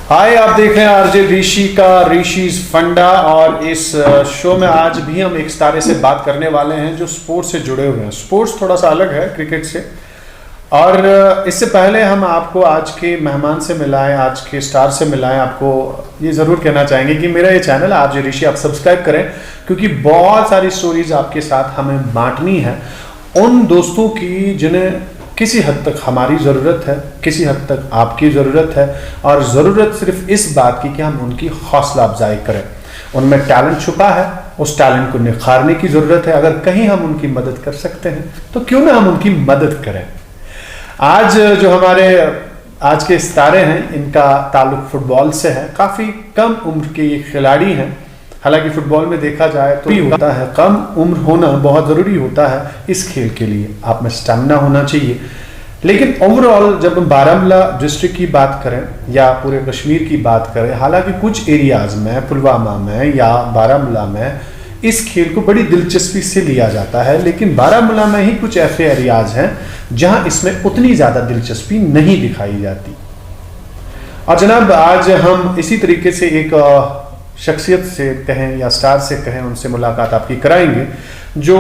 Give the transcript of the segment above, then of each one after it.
हाय, आप देख रहे हैं आरजे ऋषि का ऋषिज फंडा। और इस शो में आज भी हम एक सितारे से बात करने वाले हैं जो स्पोर्ट्स से जुड़े हुए हैं। स्पोर्ट्स थोड़ा सा अलग है क्रिकेट से। और इससे पहले हम आपको आज के मेहमान से मिलाएं, आज के स्टार से मिलाएं। आपको ये ज़रूर कहना चाहेंगे कि मेरा ये चैनल आरजे ऋषि आप सब्सक्राइब करें, क्योंकि बहुत सारी स्टोरीज आपके साथ हमें बांटनी है उन दोस्तों की जिन्हें किसी हद तक हमारी ज़रूरत है, किसी हद तक आपकी ज़रूरत है। और ज़रूरत सिर्फ इस बात की कि हम उनकी हौसला अफजाई करें। उनमें टैलेंट छुपा है, उस टैलेंट को निखारने की ज़रूरत है। अगर कहीं हम उनकी मदद कर सकते हैं तो क्यों ना हम उनकी मदद करें। आज जो हमारे आज के सितारे हैं, इनका ताल्लुक फुटबॉल से है। काफ़ी कम उम्र के ये खिलाड़ी हैं। हालांकि फुटबॉल में देखा जाए तो भी होता है, कम उम्र होना बहुत ज़रूरी होता है इस खेल के लिए। आप में स्टैमिना होना चाहिए। लेकिन ओवरऑल जब हम बारामूला डिस्ट्रिक्ट की बात करें या पूरे कश्मीर की बात करें, हालांकि कुछ एरियाज़ में, पुलवामा में या बारामूला में इस खेल को बड़ी दिलचस्पी से लिया जाता है। लेकिन बारामूला में ही कुछ ऐसे एरियाज़ हैं जहां इसमें उतनी ज़्यादा दिलचस्पी नहीं दिखाई जाती। और जनाब, आज हम इसी तरीके से एक शख्सियत से कहें या स्टार से कहें, उनसे मुलाकात आपकी कराएंगे जो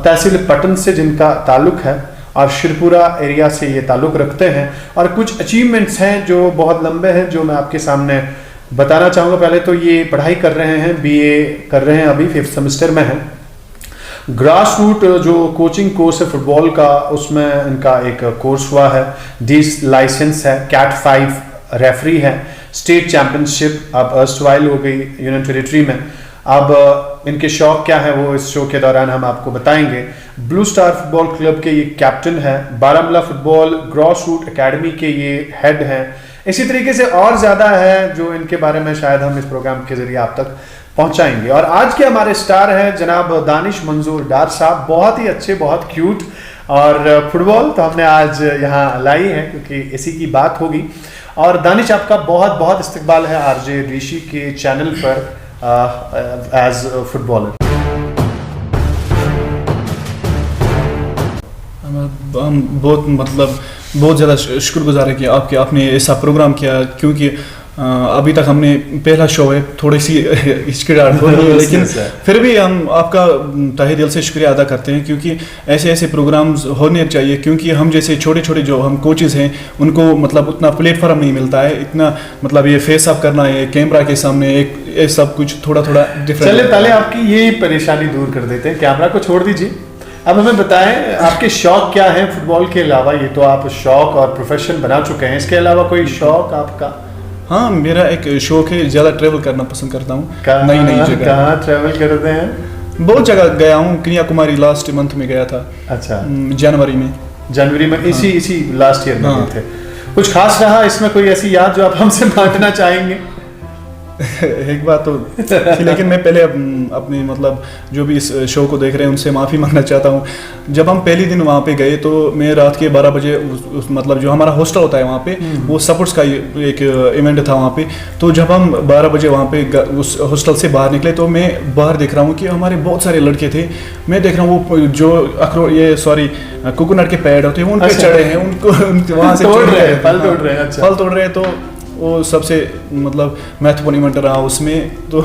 तहसील पटन से जिनका ताल्लुक है और शिरपुरा एरिया से ये ताल्लुक रखते हैं। और कुछ अचीवमेंट्स हैं जो बहुत लंबे हैं, जो मैं आपके सामने बताना चाहूँगा। पहले तो ये पढ़ाई कर रहे हैं, बीए कर रहे हैं, अभी 5th सेमेस्टर में है। ग्रास रूट जो कोचिंग कोर्स है फुटबॉल का, उसमें इनका एक कोर्स हुआ है। डी लाइसेंस है, कैट 5 रेफरी है, स्टेट चैंपियनशिप अब अर्स्टवाइल हो गई यूनियन टेरिटरी में। अब इनके शौक क्या है वो इस शो के दौरान हम आपको बताएंगे। ब्लू स्टार फुटबॉल क्लब के ये कैप्टन है। Baramulla football grass root academy के ये हेड हैं। इसी तरीके से और ज़्यादा है जो इनके बारे में शायद हम इस प्रोग्राम के जरिए आप तक पहुंचाएंगे। और आज के हमारे स्टार हैं जनाब दानिश मंजूर डार साहब। बहुत ही अच्छे, बहुत क्यूट। और फुटबॉल तो हमने आज यहाँ लाई है क्योंकि इसी की बात होगी। और दानिश, आपका बहुत बहुत इस्तकबाल है आरजे ऋषि के चैनल पर एज फुटबॉलर। हम बहुत ज़्यादा शुक्रगुजार है कि आपने ऐसा प्रोग्राम किया, क्योंकि अभी तक हमने पहला शो है, थोड़ी सी हिचकिचाहट हो रही है, लेकिन फिर भी हम आपका तहे दिल से शुक्रिया अदा करते हैं, क्योंकि ऐसे ऐसे प्रोग्राम्स होने चाहिए। क्योंकि हम जैसे छोटे छोटे जो हम कोचेस हैं उनको उतना प्लेटफॉर्म नहीं मिलता है, इतना ये फेस अप करना है कैमरा के सामने, एक सब कुछ थोड़ा डिफरेंट। चलिए पहले आपकी ये परेशानी दूर कर देते हैं, कैमरा को छोड़ दीजिए। अब हमें बताएं आपके शौक क्या हैं फुटबॉल के अलावा। ये तो आप शौक और प्रोफेशन बना चुके हैं, इसके अलावा कोई शौक आपका? हाँ, मेरा एक शौक है, ज़्यादा ट्रैवल करना पसंद करता हूँ। नई जगह। कहाँ ट्रैवल करते हैं? बहुत जगह गया हूँ। कन्याकुमारी लास्ट मंथ में गया था। अच्छा, जनवरी में। इसी लास्ट ईयर में गए थे। कुछ खास रहा इसमें, कोई ऐसी याद जो आप हमसे बांटना चाहेंगे? एक बात तो लेकिन मैं पहले अपनी जो भी इस शो को देख रहे हैं उनसे माफ़ी मांगना चाहता हूँ। जब हम पहले दिन वहाँ पे गए तो मैं रात के 12 बजे जो हमारा हॉस्टल होता है वहाँ पे, वो सपोर्ट्स का एक इवेंट था वहाँ पे। तो जब हम 12 बजे वहाँ पे उस हॉस्टल से बाहर निकले तो मैं बाहर देख रहा हूँ कि हमारे बहुत सारे लड़के थे। मैं देख रहा हूँ वो जो कोकोनट के पेड़ होते हैं उन पे चढ़े हैं, उनको वहाँ से फल तोड़ रहे हैं। तो वो सबसे महत्वपूर्ण इवेंट रहा उसमें। तो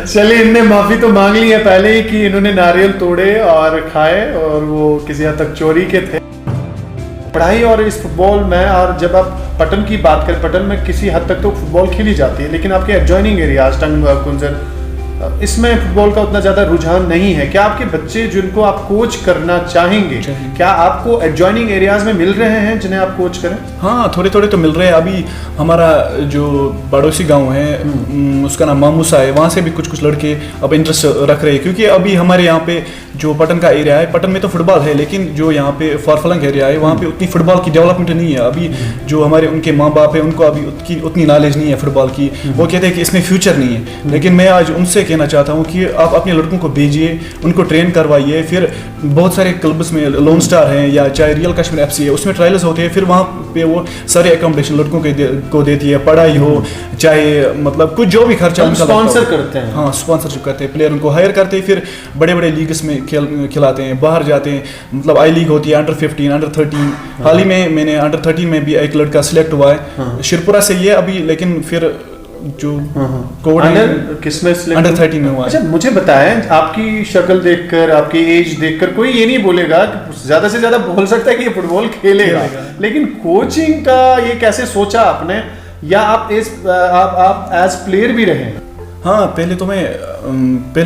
चलिए, इनने माफी तो मांग ली है पहले ही कि इन्होंने नारियल तोड़े और खाए, और वो किसी हद तक चोरी के थे। पढ़ाई और इस फुटबॉल में, और जब आप पटन की बात करें, पटन में किसी हद तक तो फुटबॉल खेली जाती है, लेकिन आपके एडजॉइनिंग एरियाज टंग कुंजर, इसमें फुटबॉल का उतना ज़्यादा रुझान नहीं है। क्या आपके बच्चे जिनको आप कोच करना चाहेंगे, क्या आपको एडजॉइनिंग एरियाज में मिल रहे हैं जिन्हें आप कोच करें? हाँ, थोड़े तो मिल रहे हैं। अभी हमारा जो पड़ोसी गांव है उसका नाम मामूसा है, वहाँ से भी कुछ लड़के अब इंटरेस्ट रख रहे हैं। क्योंकि अभी हमारे यहाँ पे जो पटन का एरिया है, पटन में तो फुटबॉल है, लेकिन जो यहाँ पे फॉरफलंग एरिया है वहाँ पे उतनी फुटबॉल की डेवलपमेंट नहीं है। अभी जो हमारे उनके माँ बाप है उनको अभी उतनी नॉलेज नहीं है फुटबॉल की। वो कहते हैं कि इसमें फ्यूचर नहीं है। लेकिन मैं आज उनसे कहना कहना चाहता हूँ कि आप अपने लड़कों को भेजिए, उनको ट्रेन करवाइए। फिर बहुत सारे क्लब्स में लोन स्टार हैं या चाहे रियल कश्मीर FC है, उसमें ट्रायल्स होते हैं। फिर वहाँ पे वो सारे अकोमोडेशन लड़कों को देती है, पढ़ाई हो चाहे मतलब कुछ जो भी खर्चा उनका स्पॉन्सर करते हैं। हाँ, स्पॉन्सरशिप करते हैं, प्लेयर उनको हायर करते हैं, फिर बड़े बड़े लीग्स में खिलाते हैं, बाहर जाते हैं। मतलब आई लीग होती है अंडर 15, अंडर 13। हाल ही में मैंने अंडर 13 में भी एक लड़का सिलेक्ट हुआ है, शिरपुरा से ही है अभी, लेकिन फिर जो अंडर किसमें अंडर 13 में हुआ। अच्छा, मुझे बताएं, आपकी शक्ल देखकर, आपकी एज देखकर कोई ये नहीं बोलेगा कि ज्यादा से ज्यादा बोल सकता है कि ये फुटबॉल खेलेगा, लेकिन कोचिंग का ये कैसे सोचा आपने, या आप एज प्लेयर भी रहे हैं? हाँ, पहले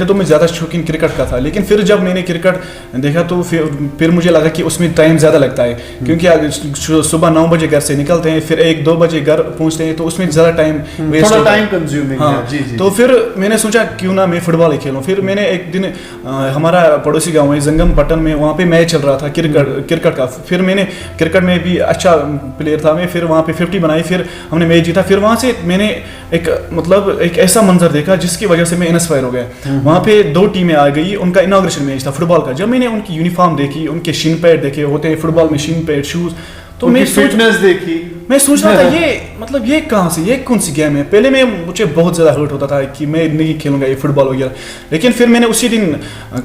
तो मैं ज़्यादा शौकीन क्रिकेट का था, लेकिन फिर जब मैंने क्रिकेट देखा तो फिर मुझे लगा कि उसमें टाइम ज़्यादा लगता है, क्योंकि सुबह 9 बजे घर से निकलते हैं, फिर 1-2 बजे घर पहुंचते हैं, तो उसमें ज़्यादा टाइम वेस्ट थोड़ा टाइम कंज्यूमिंग है। जी। तो फिर मैंने सोचा क्यों ना मैं फुटबॉल ही खेलूँ। फिर मैंने एक दिन हमारा पड़ोसी गाँव है जंगम पट्टन में, वहाँ पर मैच चल रहा था क्रिकेट का। फिर मैंने क्रिकेट में भी अच्छा प्लेयर था मैं, फिर वहाँ पर 50 बनाई, फिर हमने मैच जीता। फिर वहाँ से मैंने एक ऐसा मंजर देखा जिसकी वजह से मैं इंस्पायर हो गया। वहाँ पे 2 टीमें आ गई, उनका इनॉग्रेशन मैच था फुटबॉल का। जब मैंने उनकी यूनिफॉर्म देखी, उनके शिन पैड देखे, होते हैं फुटबॉल में शिन पैड शूज, तो मैं फिटनेस देखी, मैं सोच रहा था ये कहाँ से, ये कौन सी गेम है। पहले मुझे बहुत ज़्यादा हर्ट होता था कि मैं नहीं खेलूंगा ये फुटबॉल वगैरह, लेकिन फिर मैंने उसी दिन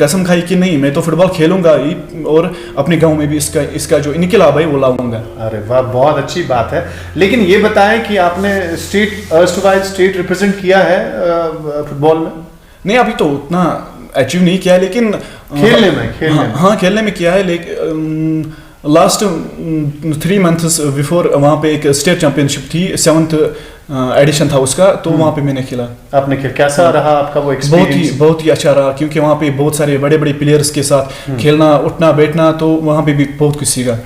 कसम खाई कि नहीं, मैं तो फुटबॉल खेलूंगा ही, और अपने गांव में भी इसका जो इनकलाब है वो लाऊंगा। अरे वाह, बहुत अच्छी बात है। लेकिन ये बताएं कि आपने स्टेट रिप्रेजेंट किया है फुटबॉल में? नहीं, अभी तो उतना अचीव नहीं किया, लेकिन खेलने में किया है। लेकिन लास्ट 3 मंथ्स बिफोर वहाँ पे एक स्टेट चैंपियनशिप थी, 7th एडिशन था उसका, तो वहाँ पे मैंने खेला। आपने खेल, कैसा रहा आपका वो एक्सपीरियंस? बहुत ही अच्छा रहा, क्योंकि वहाँ पे बहुत सारे बड़े बड़े प्लेयर्स के साथ खेलना, उठना बैठना, तो वहाँ पे भी बहुत कुछ सीखा।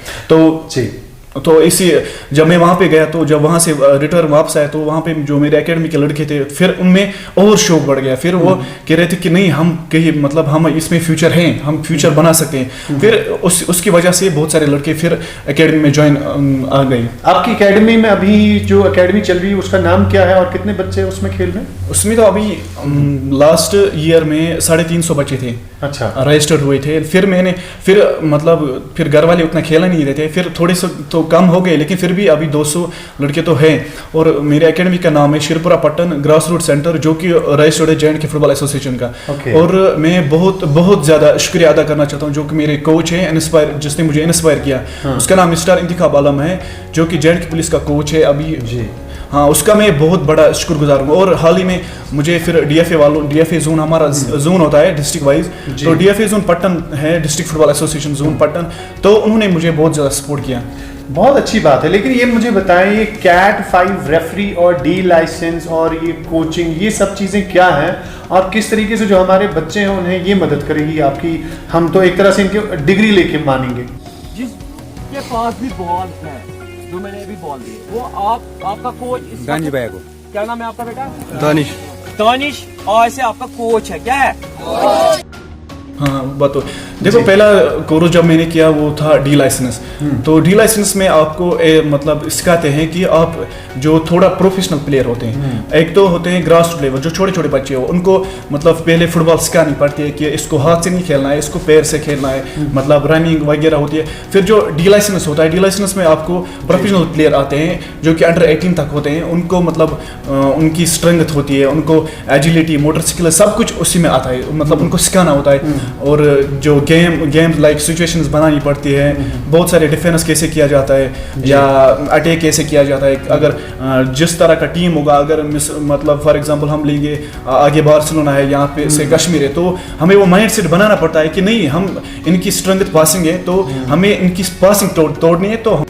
तो इसी जब मैं वहाँ पे गया, तो जब वहाँ से रिटर्न वापस आया, तो वहाँ पे जो मेरे एकेडमी के लड़के थे, फिर उनमें और शौक बढ़ गया। फिर वो कह रहे थे कि नहीं, हम कहीं मतलब हम इसमें फ्यूचर हैं, हम फ्यूचर बना सकते हैं। फिर उसकी वजह से बहुत सारे लड़के फिर एकेडमी में ज्वाइन आ गए। आपकी एकेडमी में अभी जो एकेडमी चल रही है उसका नाम क्या है और कितने बच्चे उसमें खेल रहे हैं? उसमें तो अभी लास्ट ईयर में 350 बच्चे थे, अच्छा, रजिस्टर्ड हुए थे। फिर घर वाले उतना खेला नहीं रहे थे, फिर थोड़े से तो कम हो गए, लेकिन फिर भी अभी 200 लड़के तो हैं। और मेरे एकेडमी का नाम है शिरपुरा पट्टन ग्रास रूट सेंटर, जो कि रजिस्टर्ड है JNK फुटबॉल एसोसिएशन का। और मैं बहुत ज़्यादा शुक्रिया अदा करना चाहता हूँ जो कि मेरे कोच हैं, जिसने मुझे इंस्पायर किया। उसका नाम मिस्टर इंतिखाब आलम है, जो कि JNK पुलिस का कोच है अभी जी। हाँ, उसका मैं बहुत बड़ा शुक्रगुजार हूँ। और हाल ही में मुझे फिर DFA जोन, हमारा जोन होता है डिस्ट्रिक्ट वाइज, तो DFA जोन पट्टन है, district football association zone Pattan, तो उन्होंने मुझे बहुत ज़्यादा सपोर्ट किया। बहुत अच्छी बात है। लेकिन ये मुझे बताएं, ये कैट 5 रेफरी और D लाइसेंस और ये कोचिंग, ये सब चीज़ें क्या हैं और किस तरीके से जो हमारे बच्चे हैं उन्हें ये मदद करेगी आपकी? हम तो एक तरह से इनकी डिग्री लेके मानेंगे। जिसके पास भी बॉल है, जो मैंने अभी बॉल दी, वो आपका कोच दानिश भाई को, क्या नाम है आपका बेटा? दानिश। और ऐसे आपका कोच है, क्या है? हाँ, बात तो देखो, पहला कोर्स जब मैंने किया वो था D लाइसेंस। तो D लाइसेंस में आपको मतलब सिखाते हैं कि आप जो थोड़ा प्रोफेशनल प्लेयर होते हैं, एक तो होते हैं ग्रास रूट लेवल, जो छोटे छोटे बच्चे हो, उनको मतलब पहले फुटबॉल सिखानी पड़ती है कि इसको हाथ से नहीं खेलना है, इसको पैर से खेलना है, मतलब रनिंग वगैरह होती है। फिर जो D लाइसेंस होता है, D लाइसेंस में आपको प्रोफेशनल प्लेयर आते हैं जो कि अंडर 18 तक होते हैं, उनको मतलब उनकी स्ट्रेंथ होती है, उनको एजिलिटी, मोटर स्किल सब कुछ उसी में आता है, मतलब उनको सिखाना होता है। और जो गेम लाइक सिचुएशंस बनानी पड़ती है, बहुत सारे डिफेंस कैसे किया जाता है या अटैक कैसे किया जाता है। अगर जिस तरह का टीम होगा, अगर मतलब फॉर एग्जांपल हम लेंगे आगे बार्सिलोना है, यहाँ पे से कश्मीर है, तो हमें वो माइंड सेट बनाना पड़ता है कि नहीं, हम इनकी स्ट्रेंथ पासिंग है तो हमें इनकी पासिंग तोड़नी है। तो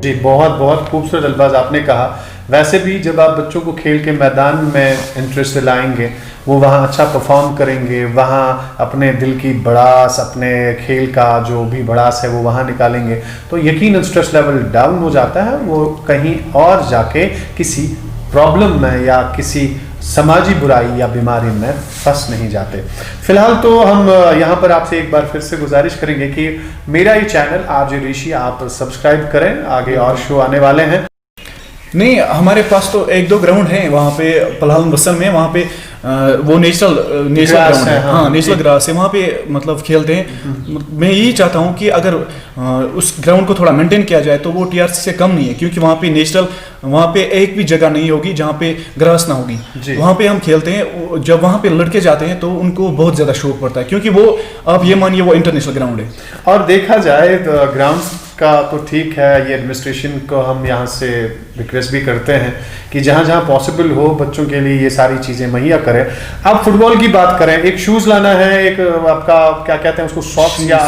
जी, बहुत बहुत खूबसूरत अल्फाज आपने कहा। वैसे भी जब आप बच्चों को खेल के मैदान में इंटरेस्ट दिलाएंगे, वो वहाँ अच्छा परफॉर्म करेंगे, वहाँ अपने दिल की भड़ास, अपने खेल का जो भी भड़ास है वो वहाँ निकालेंगे, तो यकीनन स्ट्रेस लेवल डाउन हो जाता है, वो कहीं और जाके किसी प्रॉब्लम में या किसी समाजी बुराई या बीमारी में फंस नहीं जाते। फिलहाल तो हम यहाँ पर आपसे एक बार फिर से गुजारिश करेंगे कि मेरा ये चैनल आरजे ऋषि आप सब्सक्राइब करें, आगे और शो आने वाले हैं। नहीं, हमारे पास तो एक दो ग्राउंड हैं वहाँ पे पलहल वसन में, वहाँ पे वो नेचुरल ग्राउंड है, हाँ नेचुरल ग्रास है, वहाँ पे मतलब खेलते हैं। मैं यही चाहता हूँ कि अगर उस ग्राउंड को थोड़ा मेंटेन किया जाए तो वो टीआरसी से कम नहीं है, क्योंकि वहाँ पे नेचुरल, वहाँ पे एक भी जगह नहीं होगी जहाँ पे ग्रास ना होगी, वहाँ पे हम खेलते हैं। जब वहाँ पे लड़के जाते हैं तो उनको बहुत ज़्यादा शौक पड़ता है, क्योंकि वो आप ये मानिए वो इंटरनेशनल ग्राउंड है। और देखा जाए तो ग्राउंड्स का तो ठीक है, ये एडमिनिस्ट्रेशन को हम यहाँ से रिक्वेस्ट भी करते हैं कि जहाँ जहाँ पॉसिबल हो बच्चों के लिए ये सारी चीज़ें मुहैया करें। अब फुटबॉल की बात करें, एक शूज़ लाना है, एक आपका क्या कहते हैं उसको, सॉक्स या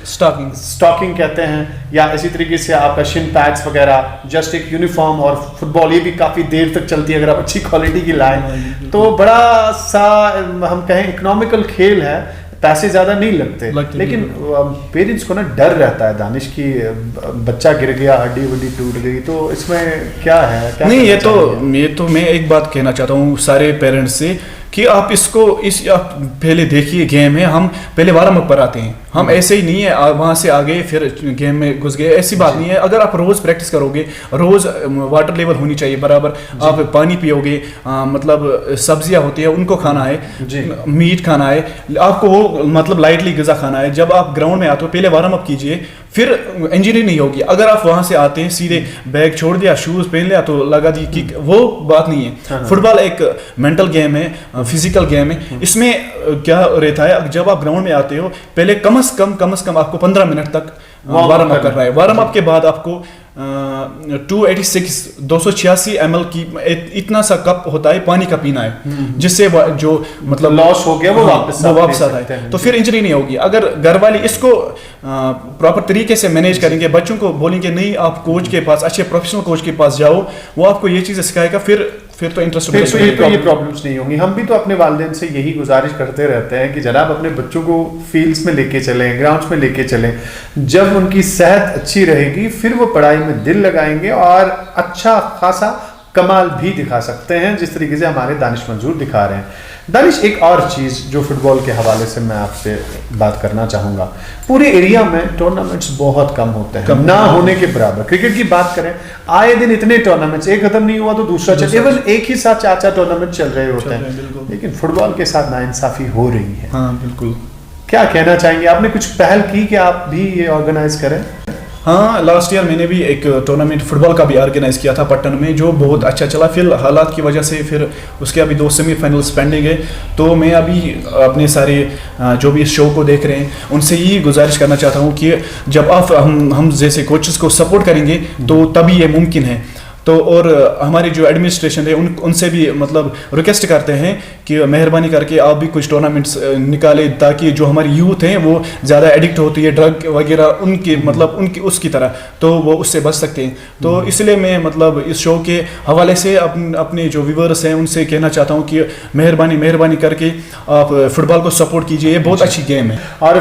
स्टॉकिंग कहते हैं, या इसी तरीके से आपका शिन पैड्स वगैरह, जस्ट एक यूनिफॉर्म। और फुटबॉल ये भी काफ़ी देर तक चलती है, अगर आप अच्छी क्वालिटी की लाएं तो बड़ा सा हम कहें इकोनॉमिकल खेल है, पैसे ज़्यादा नहीं लगते लेकिन पेरेंट्स को ना डर रहता है दानिश की बच्चा गिर गया, हड्डी वड्डी टूट गई, तो इसमें क्या है, क्या नहीं, ये तो मैं एक बात कहना चाहता हूँ सारे पेरेंट्स से कि आप इसको आप पहले देखिए, गेम है, हम पहले वार्म अप पर आते हैं, हम ऐसे ही नहीं है वहाँ से आ गए फिर गेम में घुस गए, ऐसी बात नहीं है। अगर आप रोज़ प्रैक्टिस करोगे, रोज़ वाटर लेवल होनी चाहिए बराबर, आप पानी पियोगे, मतलब सब्जियां होती है उनको खाना है, मीट खाना है, आपको वो मतलब लाइटली ग़िज़ा खाना है। जब आप ग्राउंड में आते हो पहले वार्म अप कीजिए, फिर इंजरी नहीं होगी। अगर आप वहाँ से आते हैं सीधे बैग छोड़ दिया, शूज़ पहन लिया तो लगा दी कि वो बात नहीं है। फुटबॉल एक मेंटल गेम है, फिजिकल गेम है। इसमें क्या रहता है, जब आप ग्राउंड में आते हो पहले कम से कम आपको 15 मिनट तक वार्म अप करना है। वार्म अप के बाद आपको 286 ml की इतना सा कप होता है पानी का पीना है, जिससे जो मतलब लॉस हो गया वो वापस आता है, तो फिर इंजरी नहीं होगी। अगर घर वाले इसको प्रॉपर तरीके से मैनेज करेंगे, बच्चों को बोलेंगे नहीं आप कोच के पास, अच्छे प्रोफेशनल कोच के पास जाओ, वो आपको ये चीज़ें सिखाएगा, फिर तो इंटरेस्ट, फिर ये प्रॉब्लम्स नहीं होंगी। हम भी तो अपने वालिदैन से यही गुजारिश करते रहते हैं कि जनाब अपने बच्चों को फील्ड्स में लेके चलें, ग्राउंड्स में लेके चलें। जब उनकी सेहत अच्छी रहेगी फिर वो पढ़ाई में दिल लगाएंगे और अच्छा खासा कमाल भी दिखा सकते हैं, जिस तरीके से हमारे दानिश मंजूर दिखा रहे हैं। दानिश, एक और चीज़ जो फुटबॉल के हवाले से मैं आपसे बात करना चाहूँगा, पूरे एरिया में टूर्नामेंट्स बहुत कम होते हैं, ना होने के बराबर। क्रिकेट की बात करें, आए दिन इतने टूर्नामेंट्स, एक खत्म नहीं हुआ तो दूसरा चल, केवल एक ही साथ 4 टूर्नामेंट चल रहे होते हैं, लेकिन फुटबॉल के साथ नाइंसाफी हो रही है। हाँ बिल्कुल। क्या कहना चाहेंगे, आपने कुछ पहल की कि आप भी ये ऑर्गेनाइज करें? हाँ, लास्ट ईयर मैंने भी एक टूर्नामेंट फुटबॉल का भी ऑर्गेनाइज़ किया था पटन में, जो बहुत अच्छा चला। फिर हालात की वजह से फिर उसके अभी 2 सेमीफाइनल्स पेंडिंग है। तो मैं अभी अपने सारे जो भी इस शो को देख रहे हैं उनसे यही गुजारिश करना चाहता हूँ कि जब आप हम जैसे कोचेस को सपोर्ट करेंगे तो तभी ये मुमकिन है। तो और हमारी जो एडमिनिस्ट्रेशन है उनसे भी मतलब रिक्वेस्ट करते हैं कि मेहरबानी करके आप भी कुछ टूर्नामेंट्स निकालें, ताकि जो हमारी यूथ हैं वो ज़्यादा एडिक्ट होती है ड्रग वगैरह उनकी मतलब उनकी उसकी तरह, तो वो उससे बच सकते हैं। तो इसलिए मैं मतलब इस शो के हवाले से अपने जो व्यूअर्स हैं उनसे कहना चाहता हूँ कि मेहरबानी करके आप फुटबॉल को सपोर्ट कीजिए, ये बहुत अच्छी गेम है। और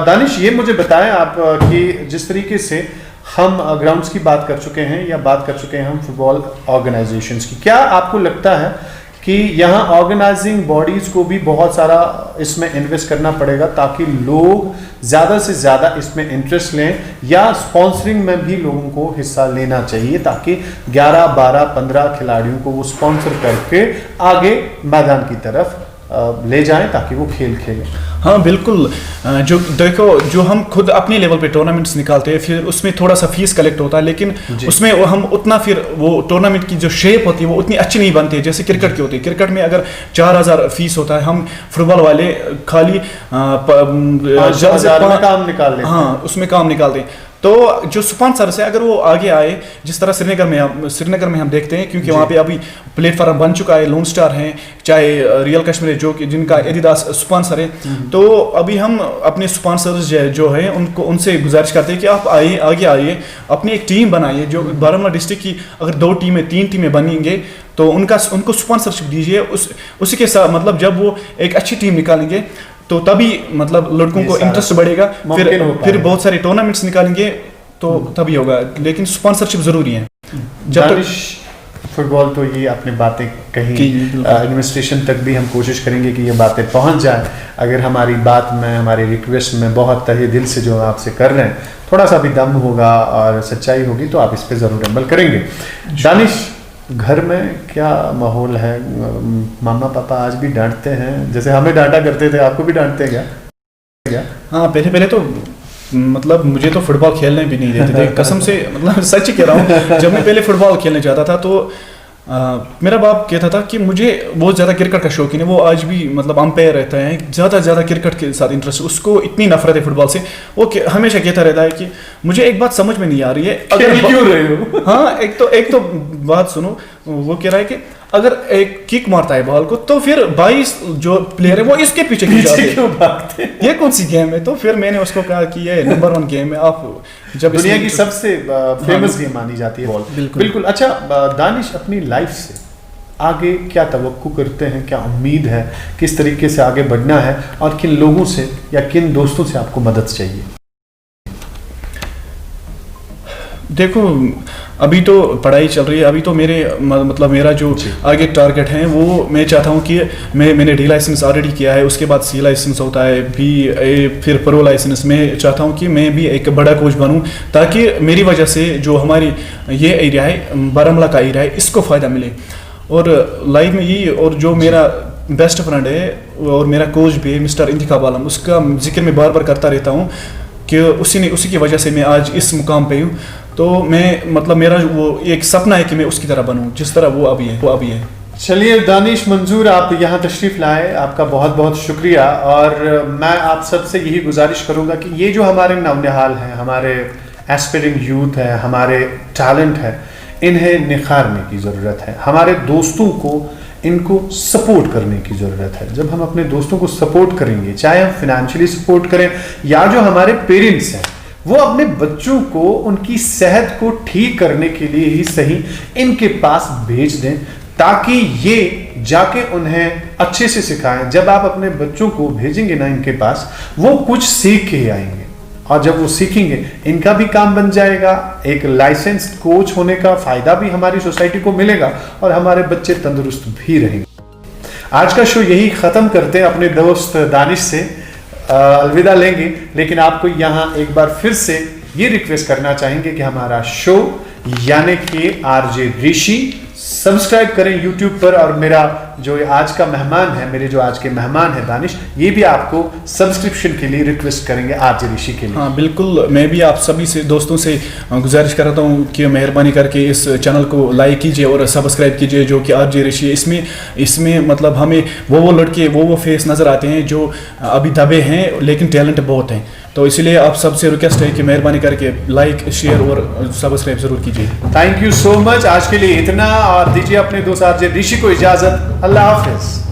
दानिश, ये मुझे बताएं आप कि जिस तरीके से हम ग्राउंड्स की बात कर चुके हैं या बात कर चुके हैं हम फुटबॉल ऑर्गेनाइजेशंस की, क्या आपको लगता है कि यहाँ ऑर्गेनाइजिंग बॉडीज़ को भी बहुत सारा इसमें इन्वेस्ट करना पड़ेगा ताकि लोग ज़्यादा से ज़्यादा इसमें इंटरेस्ट लें, या स्पॉन्सरिंग में भी लोगों को हिस्सा लेना चाहिए ताकि 11, 12, 15 खिलाड़ियों को वो स्पॉन्सर करके आगे मैदान की तरफ ले जाएं ताकि वो खेल खेलें? हाँ बिल्कुल। जो देखो, जो हम खुद अपने लेवल पे टूर्नामेंट्स निकालते हैं फिर उसमें थोड़ा सा फीस कलेक्ट होता है, लेकिन उसमें हम उतना फिर वो टूर्नामेंट की जो शेप होती है वो उतनी अच्छी नहीं बनती है जैसे क्रिकेट की होती है। क्रिकेट में अगर 4000 फीस होता है, हम फुटबॉल वाले खाली काम निकाल लेते हैं। हाँ, उसमें काम निकालते हैं। तो जो स्पॉन्सर्स है अगर वो आगे आए, जिस तरह श्रीनगर में हम देखते हैं, क्योंकि वहाँ पे अभी प्लेटफॉर्म बन चुका है, लोन स्टार हैं, चाहे रियल कश्मीर जो कि जिनका एडिडास स्पॉन्सर है, तो अभी हम अपने स्पॉन्सर्स जो है उनसे गुजारिश करते हैं कि आप आइए, आगे आइए, अपनी एक टीम बनाइए। जो बारामूला डिस्ट्रिक्ट की अगर 2 टीमें 3 टीमें बनेंगे तो उनको स्पॉन्सरशिप दीजिए। उसी के साथ मतलब जब वो एक अच्छी टीम निकालेंगे तो तभी मतलब लड़कों को इंटरेस्ट बढ़ेगा, फिर बहुत सारे टूर्नामेंट्स निकालेंगे तो तभी होगा, लेकिन स्पॉन्सरशिप जरूरी है। जब तक फुटबॉल तो ये आपने बातें कही, एडमिनिस्ट्रेशन तक भी हम कोशिश करेंगे कि ये बातें पहुंच जाए। अगर हमारी बात में, हमारी रिक्वेस्ट में बहुत तहे दिल से जो आपसे कर रहे हैं, थोड़ा सा भी दम होगा और सच्चाई होगी तो आप इस पर ज़रूर अमल करेंगे। दानिश, घर में क्या माहौल है? मामा पापा आज भी डांटते हैं जैसे हमें डांटा करते थे, आपको भी डांटते हैं क्या? हाँ, पहले तो मतलब मुझे तो फुटबॉल खेलने भी नहीं देते थे, कसम से, मतलब सच ही कह रहा हूँ। जब मैं पहले फुटबॉल खेलने जाता था तो मेरा बाप कहता था कि मुझे बहुत ज़्यादा क्रिकेट का शौकीन है, वो आज भी मतलब अंपायर रहता है, ज़्यादा क्रिकेट के साथ इंटरेस्ट, उसको इतनी नफरत है फुटबॉल से। वो हमेशा कहता रहता है कि मुझे एक बात समझ में नहीं आ रही है, अगर क्यों रहे हो? हाँ, एक तो बात सुनो, वो कह रहा है कि अगर एक किक मारता है बॉल को तो फिर 22 जो प्लेयर है वो इसके पीछे क्यों भागते हैं? ये कौन सी गेम है? तो फिर मैंने उसको कहा कि ये नंबर 1 गेम है, आप जब दुनिया की सबसे फेमस गेम मानी जाती है बॉल। बिल्कुल। अच्छा दानिश, अपनी लाइफ से आगे क्या तवक्कु करते हैं, क्या उम्मीद है, किस तरीके से आगे बढ़ना है और किन लोगों से या किन दोस्तों से आपको मदद चाहिए? देखो, अभी तो पढ़ाई चल रही है, अभी तो मेरा जो आगे टारगेट है वो मैं चाहता हूँ कि मैंने डी लाइसेंस ऑलरेडी किया है, उसके बाद सी लाइसेंस होता है, फिर प्रो लाइसेंस। मैं चाहता हूँ कि मैं भी एक बड़ा कोच बनूँ ताकि मेरी वजह से जो हमारी ये एरिया है, बारामूला का एरिया है, इसको फ़ायदा मिले। और लाइफ में यही, और जो मेरा बेस्ट फ्रेंड है और मेरा कोच भी मिस्टर इंतखाब आलम, उसका जिक्र मैं बार बार करता रहता हूँ कि उसी की वजह से मैं आज इस मुकाम पे हूँ। तो मैं मतलब मेरा वो एक सपना है कि मैं उसकी तरह बनूं जिस तरह वो अभी है। चलिए दानिश मंजूर, आप यहाँ तशरीफ़ लाए, आपका बहुत बहुत शुक्रिया। और मैं आप सबसे यही गुजारिश करूँगा कि ये जो हमारे नौनिहाल हैं, हमारे एस्पिरिंग यूथ है, हमारे टैलेंट है, इन्हें निखारने की ज़रूरत है। हमारे दोस्तों को इनको सपोर्ट करने की ज़रूरत है। जब हम अपने दोस्तों को सपोर्ट करेंगे, चाहे हम फिनेंशियली सपोर्ट करें या जो हमारे पेरेंट्स हैं वो अपने बच्चों को उनकी सेहत को ठीक करने के लिए ही सही इनके पास भेज दें, ताकि ये जाके उन्हें अच्छे से सिखाएं। जब आप अपने बच्चों को भेजेंगे ना इनके पास, वो कुछ सीख के आएंगे, और जब वो सीखेंगे इनका भी काम बन जाएगा, एक लाइसेंस्ड कोच होने का फायदा भी हमारी सोसाइटी को मिलेगा और हमारे बच्चे तंदुरुस्त भी रहेंगे। आज का शो यही ख़त्म करते हैं, अपने दोस्त दानिश से अलविदा लेंगे, लेकिन आपको यहाँ एक बार फिर से ये रिक्वेस्ट करना चाहेंगे कि हमारा शो यानी कि आरजे ऋषि सब्सक्राइब करें यूट्यूब पर। और मेरा जो आज का मेहमान है, मेरे जो आज के मेहमान है दानिश, ये भी आपको सब्सक्रिप्शन के लिए रिक्वेस्ट करेंगे आरजे ऋषि के लिए। हाँ बिल्कुल, मैं भी आप सभी से दोस्तों से गुजारिश करता हूँ कि मेहरबानी करके इस चैनल को लाइक कीजिए और सब्सक्राइब कीजिए, जो कि आरजे ऋषि है। इसमें मतलब हमें वो लड़के वो फेस नज़र आते हैं जो अभी दबे हैं लेकिन टैलेंट बहुत हैं। तो इसलिए आप सबसे रिक्वेस्ट है कि मेहरबानी करके लाइक, शेयर और सब्सक्राइब जरूर कीजिए। Thank you so much. आज के लिए इतना, और दीजिए अपने दोस्त आरजे ऋषि को इजाजत। अल्लाह हाफिज।